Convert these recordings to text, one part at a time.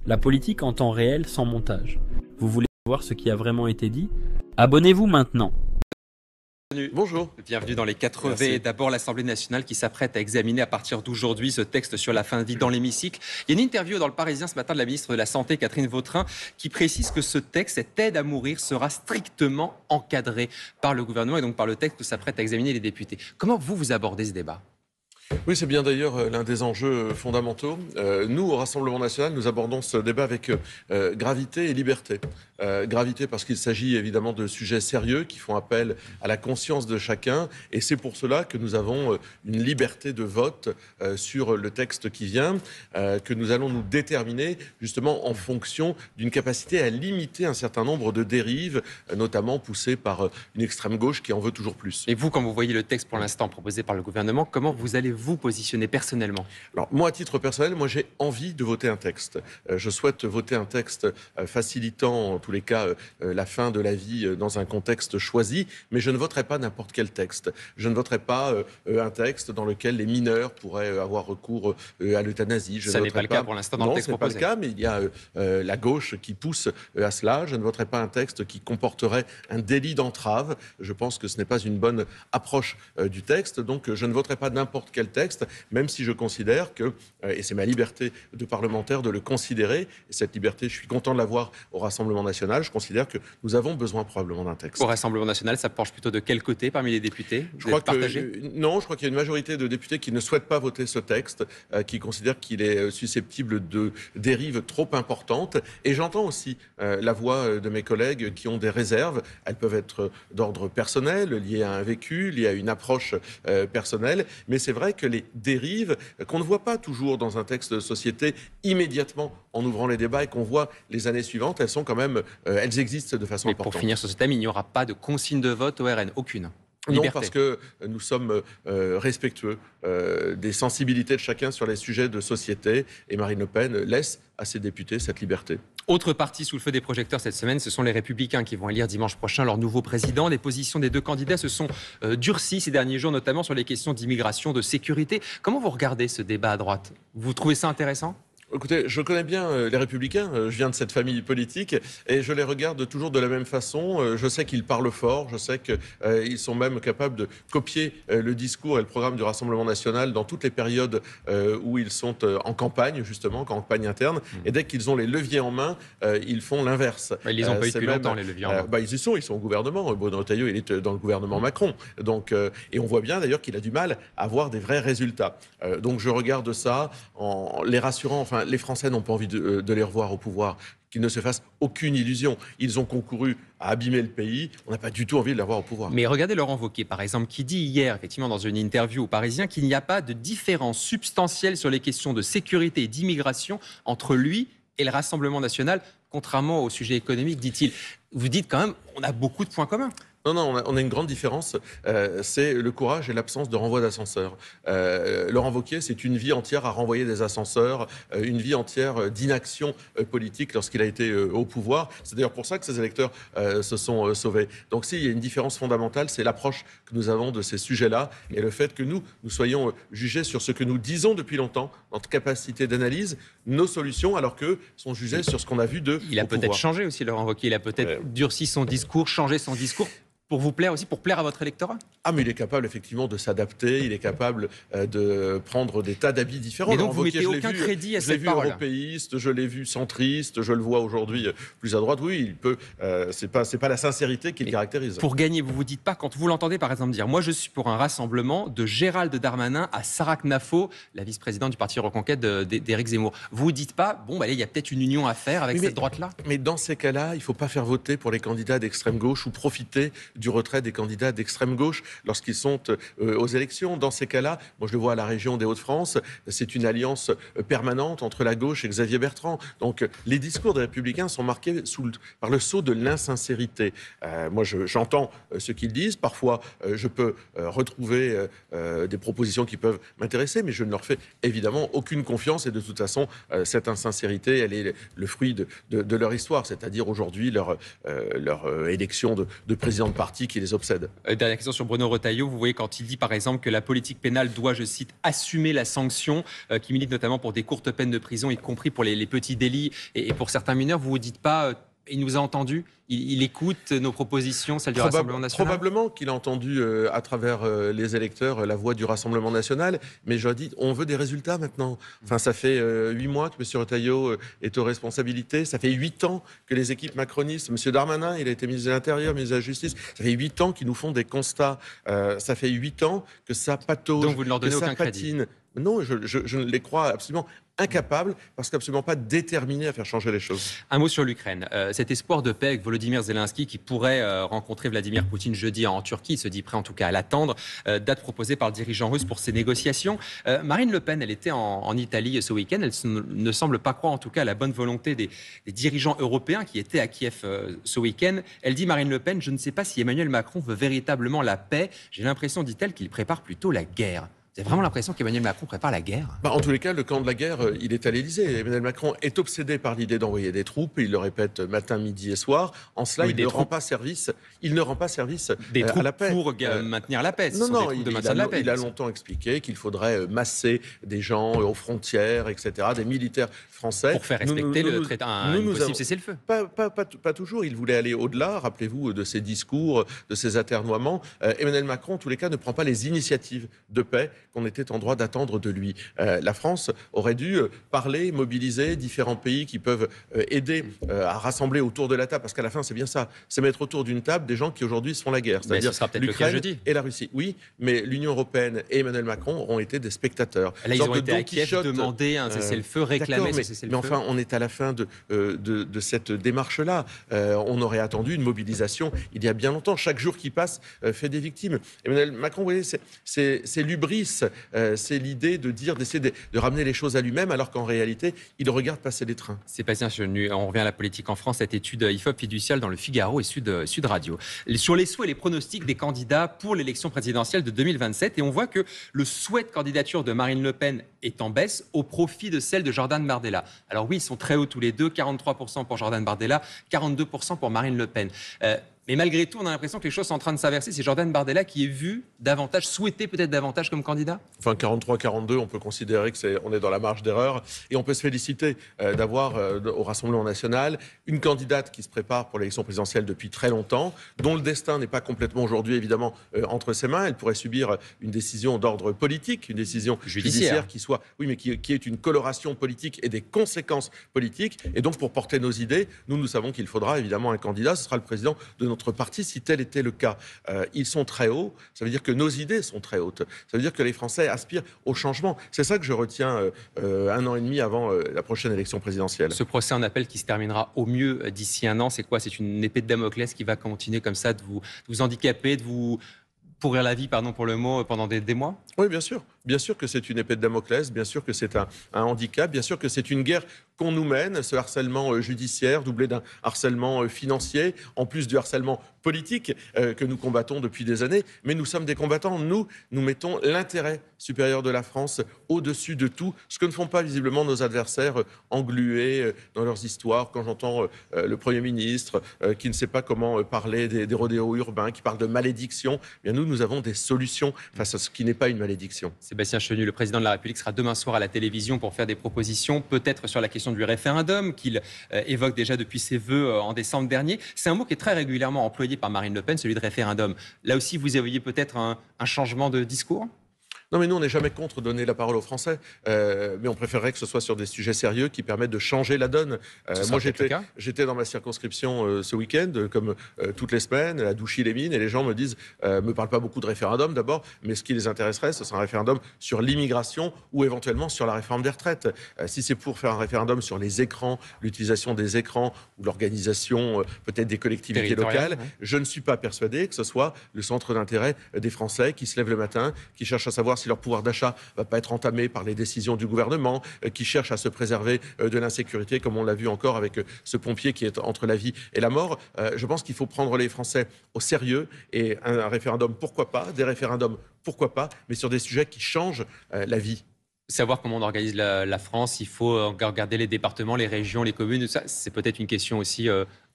La politique en temps réel sans montage. Vous voulez savoir ce qui a vraiment été dit? Abonnez-vous maintenant. Bonjour. Bienvenue dans les 4V. D'abord, l'Assemblée nationale qui s'apprête à examiner à partir d'aujourd'hui ce texte sur la fin de vie dans l'hémicycle. Il y a une interview dans Le Parisien ce matin de la ministre de la Santé, Catherine Vautrin, qui précise que ce texte, cette aide à mourir, sera strictement encadré par le gouvernement et donc par le texte que s'apprêtent à examiner les députés. Comment vous abordez ce débat ? Oui, c'est bien d'ailleurs l'un des enjeux fondamentaux. Nous, au Rassemblement national, nous abordons ce débat avec gravité et liberté. Gravité parce qu'il s'agit évidemment de sujets sérieux qui font appel à la conscience de chacun. Et c'est pour cela que nous avons une liberté de vote sur le texte qui vient, que nous allons nous déterminer justement en fonction d'une capacité à limiter un certain nombre de dérives, notamment poussées par une extrême gauche qui en veut toujours plus. Et vous, quand vous voyez le texte pour l'instant proposé par le gouvernement, comment vous allez vous positionner personnellement ? Alors moi, à titre personnel, j'ai envie de voter un texte. Je souhaite voter un texte facilitant, en tous les cas, la fin de la vie dans un contexte choisi, mais je ne voterai pas n'importe quel texte. Je ne voterai pas un texte dans lequel les mineurs pourraient avoir recours à l'euthanasie. Ça n'est pas le cas pour l'instant dans le texte proposé. Non, ce n'est pas le cas, mais il y a la gauche qui pousse à cela. Je ne voterai pas un texte qui comporterait un délit d'entrave. Je pense que ce n'est pas une bonne approche du texte, donc je ne voterai pas n'importe quel texte, même si je considère que, et c'est ma liberté de parlementaire de le considérer, et cette liberté, je suis content de l'avoir au Rassemblement national, je considère que nous avons besoin probablement d'un texte. Au Rassemblement national, ça penche plutôt de quel côté parmi les députés ? Je crois qu'il y a une majorité de députés qui ne souhaitent pas voter ce texte, qui considèrent qu'il est susceptible de dérives trop importantes. Et j'entends aussi la voix de mes collègues qui ont des réserves. Elles peuvent être d'ordre personnel, liées à un vécu, liées à une approche personnelle. Mais c'est vrai que les dérives qu'on ne voit pas toujours dans un texte de société immédiatement en ouvrant les débats et qu'on voit les années suivantes, elles sont quand même, elles existent de façon importante. Pour finir sur ce thème, il n'y aura pas de consigne de vote au RN, aucune. Non, parce que nous sommes respectueux des sensibilités de chacun sur les sujets de société et Marine Le Pen laisse à ses députés cette liberté. Autre parti sous le feu des projecteurs cette semaine, ce sont les Républicains qui vont élire dimanche prochain leur nouveau président. Les positions des deux candidats se sont durcies ces derniers jours, notamment sur les questions d'immigration, de sécurité. Comment vous regardez ce débat à droite ? Vous trouvez ça intéressant ? Écoutez, je connais bien les Républicains, je viens de cette famille politique et je les regarde toujours de la même façon. Je sais qu'ils parlent fort, je sais qu'ils sont même capables de copier le discours et le programme du Rassemblement national dans toutes les périodes où ils sont en campagne, justement, en campagne interne. Et dès qu'ils ont les leviers en main, ils font l'inverse. Ils les ont pas eu depuis longtemps, les leviers en main. Ils y sont au gouvernement. Bruno Retailleau, il est dans le gouvernement Macron. Donc, et on voit bien d'ailleurs qu'il a du mal à avoir des vrais résultats. Donc je regarde ça en les rassurant, enfin, les Français n'ont pas envie de les revoir au pouvoir, qu'ils ne se fassent aucune illusion. Ils ont concouru à abîmer le pays, on n'a pas du tout envie de les revoir au pouvoir. Mais regardez Laurent Wauquiez, par exemple, qui dit hier, effectivement, dans une interview au Parisien, qu'il n'y a pas de différence substantielle sur les questions de sécurité et d'immigration entre lui et le Rassemblement national, contrairement au sujet économique, dit-il. Vous dites quand même, on a beaucoup de points communs. Non, on a une grande différence, c'est le courage et l'absence de renvoi d'ascenseur. Laurent Wauquiez, c'est une vie entière à renvoyer des ascenseurs, une vie entière d'inaction politique lorsqu'il a été au pouvoir. C'est d'ailleurs pour ça que ses électeurs se sont sauvés. Donc s'il y a une différence fondamentale, c'est l'approche que nous avons de ces sujets-là et le fait que nous soyons jugés sur ce que nous disons depuis longtemps, notre capacité d'analyse, nos solutions, alors qu'eux sont jugés sur ce qu'on a vu d'eux. Il a peut-être changé aussi, Laurent Wauquiez, il a peut-être durci son discours, changé son discours. Pour vous plaire aussi, pour plaire à votre électorat ? Ah, mais il est capable effectivement de s'adapter, il est capable de prendre des tas d'habits différents. Mais donc vous mettez aucun crédit à cette parole ? Je l'ai vu européiste, je l'ai vu centriste, je le vois aujourd'hui plus à droite. Oui, il peut. C'est pas la sincérité qui le caractérise. Pour gagner, vous vous dites pas, quand vous l'entendez par exemple dire « Moi je suis pour un rassemblement de Gérald Darmanin à Sarah Knafo, la vice-présidente du parti Reconquête d'Éric Zemmour ». Vous vous dites pas « Bon, il y a peut-être une union à faire avec cette droite-là ». Mais dans ces cas-là, il ne faut pas faire voter pour les candidats d'extrême gauche ou profiter du retrait des candidats d'extrême gauche lorsqu'ils sont aux élections. Dans ces cas-là, moi je le vois à la région des Hauts-de-France, c'est une alliance permanente entre la gauche et Xavier Bertrand. Donc les discours des Républicains sont marqués par le sceau de l'insincérité. Moi j'entends ce qu'ils disent, parfois je peux retrouver des propositions qui peuvent m'intéresser, mais je ne leur fais évidemment aucune confiance et de toute façon cette insincérité, elle est le fruit de leur histoire, c'est-à-dire aujourd'hui leur élection de président de parti. parti qui les obsède. Dernière question sur Bruno Retailleau. Vous voyez quand il dit par exemple que la politique pénale doit, je cite, assumer la sanction, qui milite notamment pour des courtes peines de prison, y compris pour les petits délits et pour certains mineurs, vous ne vous dites pas... Il nous a entendus, il écoute nos propositions, celles du Rassemblement national. Probablement qu'il a entendu à travers les électeurs la voix du Rassemblement national, mais je dis, on veut des résultats maintenant. Enfin, ça fait 8 mois que M. Retailleau est aux responsabilités, ça fait 8 ans que les équipes macronistes, M. Darmanin, il a été ministre de l'Intérieur, ministre de la Justice, ça fait 8 ans qu'ils nous font des constats, ça fait 8 ans que ça patauge, donc vous ne leur donnez que ça aucun patine. Crédit. Non, je les crois absolument incapables, parce qu'absolument pas déterminés à faire changer les choses. Un mot sur l'Ukraine. Cet espoir de paix avec Volodymyr Zelensky qui pourrait rencontrer Vladimir Poutine jeudi en Turquie, il se dit prêt en tout cas à l'attendre, date proposée par le dirigeant russe pour ces négociations. Marine Le Pen, elle était en Italie ce week-end, elle ne semble pas croire en tout cas à la bonne volonté des dirigeants européens qui étaient à Kiev ce week-end. Elle dit, Marine Le Pen, je ne sais pas si Emmanuel Macron veut véritablement la paix, j'ai l'impression, dit-elle, qu'il prépare plutôt la guerre. Vous avez vraiment l'impression qu'Emmanuel Macron prépare la guerre ? En tous les cas, le camp de la guerre, il est à l'Élysée. Emmanuel Macron est obsédé par l'idée d'envoyer des troupes. Il le répète matin, midi et soir. En cela, il ne rend pas service. Il ne rend pas service à la paix. Pour maintenir la paix. Il a longtemps expliqué qu'il faudrait masser des gens aux frontières, etc., des militaires français. Pour faire respecter le traité, un possible cessez-le-feu. Pas toujours. Il voulait aller au-delà. Rappelez-vous de ses discours, de ses atermoiements. Emmanuel Macron, en tous les cas, ne prend pas les initiatives de paix qu'on était en droit d'attendre de lui. La France aurait dû parler, mobiliser différents pays qui peuvent aider à rassembler autour de la table, parce qu'à la fin, c'est bien ça, c'est mettre autour d'une table des gens qui aujourd'hui se font la guerre, c'est-à-dire l'Ukraine et la Russie. Oui, mais l'Union européenne et Emmanuel Macron auront été des spectateurs. Là, ils ont été à Kiev demander un cessez-le-feu, réclamer ce cessez-le-feu. Mais enfin, on est à la fin de cette démarche-là. On aurait attendu une mobilisation il y a bien longtemps. Chaque jour qui passe fait des victimes. Emmanuel Macron, vous voyez, c'est l'hubris. C'est l'idée d'essayer de ramener les choses à lui-même, alors qu'en réalité, il regarde passer les trains. Sébastien Chenu, on revient à la politique en France, cette étude IFOP fiduciale dans le Figaro et Sud Radio. Sur les souhaits et les pronostics des candidats pour l'élection présidentielle de 2027, et on voit que le souhait de candidature de Marine Le Pen est en baisse au profit de celle de Jordan Bardella. Alors oui, ils sont très hauts tous les deux, 43% pour Jordan Bardella, 42% pour Marine Le Pen. Mais malgré tout, on a l'impression que les choses sont en train de s'inverser. C'est Jordan Bardella qui est vu davantage, souhaité peut-être davantage comme candidat. Enfin, 43-42, on peut considérer qu'on est dans la marge d'erreur. Et on peut se féliciter d'avoir au Rassemblement national une candidate qui se prépare pour l'élection présidentielle depuis très longtemps, dont le destin n'est pas complètement aujourd'hui, évidemment, entre ses mains. Elle pourrait subir une décision d'ordre politique, une décision judiciaire qui soit, oui, mais qui ait une coloration politique et des conséquences politiques. Et donc, pour porter nos idées, nous savons qu'il faudra évidemment un candidat. Ce sera le président de notre parti, si tel était le cas. Ils sont très hauts, ça veut dire que nos idées sont très hautes. Ça veut dire que les Français aspirent au changement. C'est ça que je retiens 1 an et demi avant la prochaine élection présidentielle. Ce procès en appel qui se terminera au mieux d'ici 1 an, c'est quoi ? C'est une épée de Damoclès qui va continuer comme ça, de vous handicaper, de vous pourrir la vie, pardon pour le mot, pendant des mois ? Oui, bien sûr. Bien sûr que c'est une épée de Damoclès, bien sûr que c'est un handicap, bien sûr que c'est une guerre qu'on nous mène, ce harcèlement judiciaire doublé d'un harcèlement financier, en plus du harcèlement politique que nous combattons depuis des années. Mais nous sommes des combattants, nous mettons l'intérêt supérieur de la France au-dessus de tout, ce que ne font pas visiblement nos adversaires englués dans leurs histoires. Quand j'entends le Premier ministre qui ne sait pas comment parler des rodéos urbains, qui parle de malédiction, eh bien nous avons des solutions face à ce qui n'est pas une malédiction. Sébastien Chenu, le président de la République, sera demain soir à la télévision pour faire des propositions, peut-être sur la question du référendum qu'il évoque déjà depuis ses vœux en décembre dernier. C'est un mot qui est très régulièrement employé par Marine Le Pen, celui de référendum. Là aussi, vous aviez peut-être un changement de discours ? Non, mais nous, on n'est jamais contre donner la parole aux Français. Mais on préférerait que ce soit sur des sujets sérieux qui permettent de changer la donne. Moi, j'étais dans ma circonscription ce week-end, comme toutes les semaines, à Douchy-les-Mines, et les gens me disent, me parlent pas beaucoup de référendum d'abord, mais ce qui les intéresserait, ce serait un référendum sur l'immigration ou éventuellement sur la réforme des retraites. Si c'est pour faire un référendum sur les écrans, l'utilisation des écrans ou l'organisation peut-être des collectivités locales, je ne suis pas persuadé que ce soit le centre d'intérêt des Français qui se lèvent le matin, qui cherchent à savoir si leur pouvoir d'achat va pas être entamé par les décisions du gouvernement, qui cherchent à se préserver de l'insécurité, comme on l'a vu encore avec ce pompier qui est entre la vie et la mort. Je pense qu'il faut prendre les Français au sérieux et un référendum, pourquoi pas, des référendums, pourquoi pas, mais sur des sujets qui changent la vie. Savoir comment on organise la France, il faut regarder les départements, les régions, les communes, ça, c'est peut-être une question aussi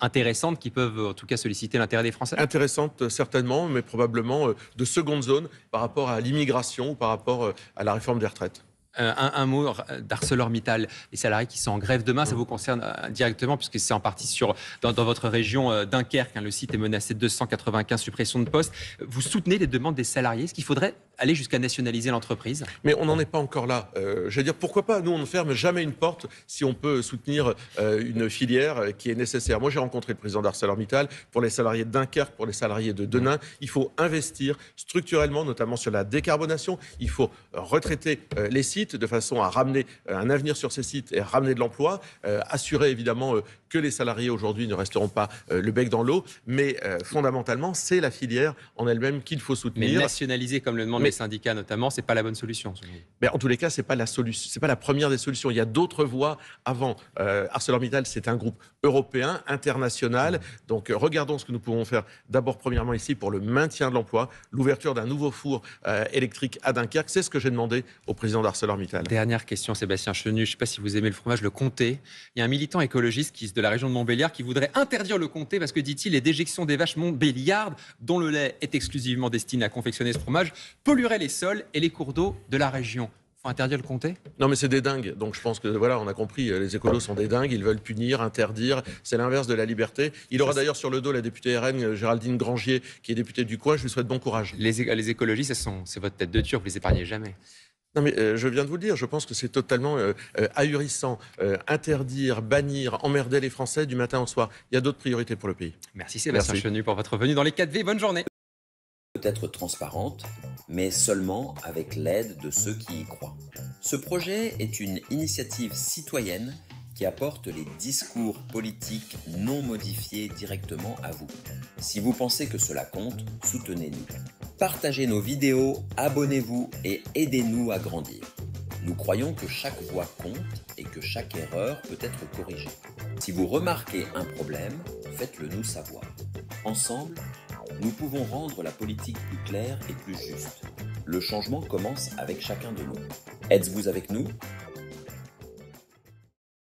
intéressantes qui peuvent en tout cas solliciter l'intérêt des Français. Intéressantes certainement, mais probablement de seconde zone par rapport à l'immigration ou par rapport à la réforme des retraites. Un mot d'ArcelorMittal, les salariés qui sont en grève demain, ça vous concerne directement puisque c'est en partie dans votre région Dunkerque. Le site est menacé de 295 suppressions de postes. Vous soutenez les demandes des salariés? Est-ce qu'il faudrait aller jusqu'à nationaliser l'entreprise? Mais on n'en est pas encore là. Je veux dire, pourquoi pas? Nous, on ne ferme jamais une porte si on peut soutenir une filière qui est nécessaire. Moi, j'ai rencontré le président d'ArcelorMittal. Pour les salariés de Dunkerque, pour les salariés de Denain, il faut investir structurellement, notamment sur la décarbonation. Il faut retraiter les sites de façon à ramener un avenir sur ces sites et à ramener de l'emploi, assurer évidemment que les salariés aujourd'hui ne resteront pas le bec dans l'eau, mais fondamentalement, c'est la filière en elle-même qu'il faut soutenir. Mais nationaliser, comme le demandent les syndicats notamment, c'est pas la bonne solution. Mais en tous les cas, c'est pas la solution, c'est pas la première des solutions. Il y a d'autres voies avant. ArcelorMittal, c'est un groupe européen, international. Donc, regardons ce que nous pouvons faire. D'abord, premièrement ici pour le maintien de l'emploi, l'ouverture d'un nouveau four électrique à Dunkerque. C'est ce que j'ai demandé au président d'ArcelorMittal. Dernière question, Sébastien Chenu. Je ne sais pas si vous aimez le fromage, le comté. Il y a un militant écologiste de la région de Montbéliard qui voudrait interdire le comté parce que, dit-il, les déjections des vaches montbéliardes, dont le lait est exclusivement destiné à confectionner ce fromage, pollueraient les sols et les cours d'eau de la région. Faut interdire le comté? Non, mais c'est des dingues. Donc je pense que voilà, on a compris, les écolos sont des dingues, ils veulent punir, interdire, c'est l'inverse de la liberté. Il aura d'ailleurs sur le dos la députée RN Géraldine Grangier, qui est députée du coin, je lui souhaite bon courage. Les écologistes, c'est votre tête de turc, vous les épargnez jamais. Non mais je viens de vous le dire, je pense que c'est totalement ahurissant. Interdire, bannir, emmerder les Français du matin au soir. Il y a d'autres priorités pour le pays. Merci Sébastien Chenu pour votre venue dans les 4V. Bonne journée. Peut être transparente, mais seulement avec l'aide de ceux qui y croient. Ce projet est une initiative citoyenne qui apporte les discours politiques non modifiés directement à vous. Si vous pensez que cela compte, soutenez-nous. Partagez nos vidéos, abonnez-vous et aidez-nous à grandir. Nous croyons que chaque voix compte et que chaque erreur peut être corrigée. Si vous remarquez un problème, faites-le nous savoir. Ensemble, nous pouvons rendre la politique plus claire et plus juste. Le changement commence avec chacun de nous. Êtes-vous avec nous ?